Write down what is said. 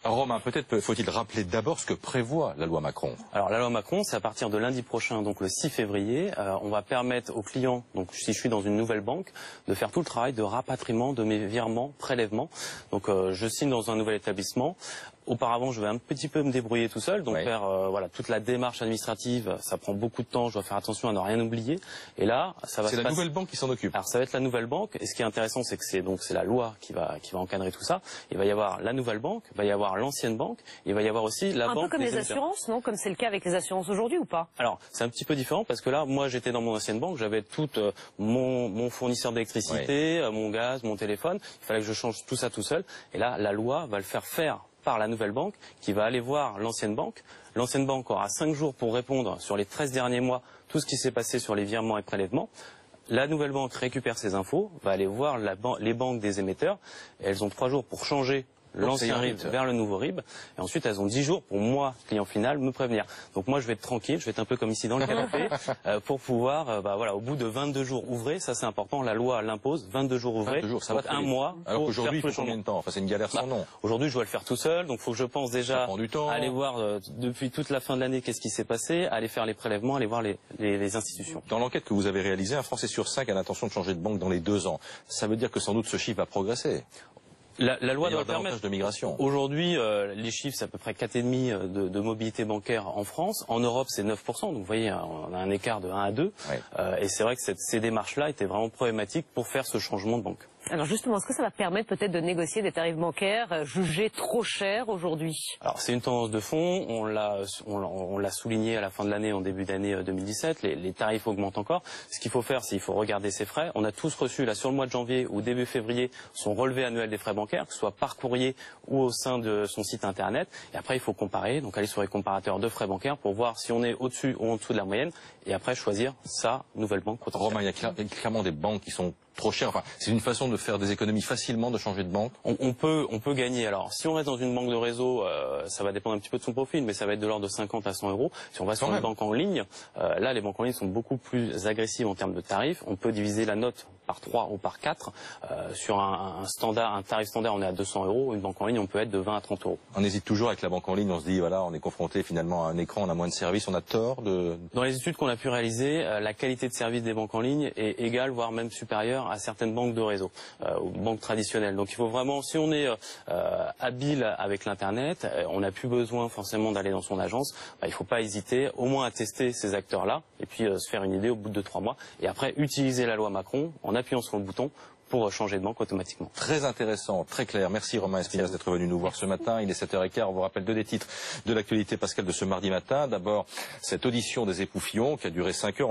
Romain, peut-être faut-il rappeler d'abord ce que prévoit la loi Macron. Alors la loi Macron, c'est à partir de lundi prochain, donc le 6 février, on va permettre aux clients, donc si je suis dans une nouvelle banque, de faire tout le travail de rapatriement de mes virements, prélèvements. Donc je signe dans un nouvel établissement. Auparavant, je vais un petit peu me débrouiller tout seul, donc faire voilà toute la démarche administrative, ça prend beaucoup de temps. Je dois faire attention à ne rien oublier. Et là, ça va. C'est la nouvelle banque qui s'en occupe. Alors ça va être la nouvelle banque. Et ce qui est intéressant, c'est que c'est la loi qui va encadrer tout ça. Il va y avoir la nouvelle banque, il va y avoir l'ancienne banque, il va y avoir aussi la banque. Un peu comme les assurances, non? Comme c'est le cas avec les assurances aujourd'hui ou pas? Alors c'est un petit peu différent parce que là, moi, j'étais dans mon ancienne banque, j'avais tout mon fournisseur d'électricité, mon gaz, mon téléphone. Il fallait que je change tout ça tout seul. Et là, la loi va le faire par la nouvelle banque qui va aller voir l'ancienne banque. L'ancienne banque aura 5 jours pour répondre sur les 13 derniers mois tout ce qui s'est passé sur les virements et prélèvements. La nouvelle banque récupère ces infos, va aller voir les banques des émetteurs. Et elles ont 3 jours pour changer l'ancien RIB vers le nouveau RIB. Et ensuite, elles ont 10 jours pour moi, client final, me prévenir. Donc moi, je vais être tranquille, je vais être un peu comme ici dans le canapé, pour pouvoir, voilà, au bout de 22 jours ouvrés, ça c'est important, la loi l'impose, 22 jours ouvrés, 22 jours, ça va un mois. Alors qu'aujourd'hui, il faut combien de temps? Enfin, c'est une galère sans nom. Aujourd'hui, je dois le faire tout seul, donc il faut que je pense déjà aller voir depuis toute la fin de l'année qu'est-ce qui s'est passé, aller faire les prélèvements, aller voir les institutions. Dans l'enquête que vous avez réalisée, un Français sur 5 a l'intention de changer de banque dans les 2 ans. Ça veut dire que sans doute ce chiffre va progresser. La loi doit permettre de migration. Aujourd'hui, les chiffres, c'est à peu près 4,5 de mobilité bancaire en France. En Europe, c'est 9%. Donc, vous voyez, on a un écart de 1 à 2. Et c'est vrai que ces démarches-là étaient vraiment problématiques pour faire ce changement de banque. Alors justement, est-ce que ça va permettre peut-être de négocier des tarifs bancaires jugés trop chers aujourd'hui? Alors c'est une tendance de fond, on l'a souligné à la fin de l'année, en début d'année 2017, les tarifs augmentent encore. Ce qu'il faut faire, c'est qu'il faut regarder ses frais. On a tous reçu, là sur le mois de janvier ou début février, son relevé annuel des frais bancaires, que ce soit par courrier ou au sein de son site internet. Et après, il faut comparer, donc aller sur les comparateurs de frais bancaires pour voir si on est au-dessus ou en dessous de la moyenne. Et après, choisir sa nouvelle banque potentielle. Romain, il y a clairement des banques qui sont trop chères. Enfin, c'est une façon de faire des économies facilement, de changer de banque. On peut gagner. Alors, si on reste dans une banque de réseau, ça va dépendre un petit peu de son profil, mais ça va être de l'ordre de 50 à 100 euros. Si on va sur une banque en ligne, là, les banques en ligne sont beaucoup plus agressives en termes de tarifs. On peut diviser la note par 3 ou par 4. Sur un tarif standard, on est à 200 euros. Une banque en ligne, on peut être de 20 à 30 euros. On hésite toujours avec la banque en ligne. On se dit, voilà, on est confronté finalement à un écran, on a moins de services, on a tort de... Dans les études qu'on a pu réaliser, la qualité de service des banques en ligne est égale, voire même supérieure à certaines banques de réseau, aux banques traditionnelles. Donc il faut vraiment, si on est habile avec l'Internet, on n'a plus besoin forcément d'aller dans son agence, il ne faut pas hésiter au moins à tester ces acteurs-là et puis se faire une idée au bout de 2-3 mois. Et après, utiliser la loi Macron en appuyant sur le bouton pour changer de banque automatiquement. Très intéressant, très clair. Merci Romain Espinasse d'être venu nous voir ce matin. Il est 7h15. On vous rappelle 2 des titres de l'actualité, Pascal, de ce mardi matin. D'abord, cette audition des époux Fillon qui a duré 5 heures.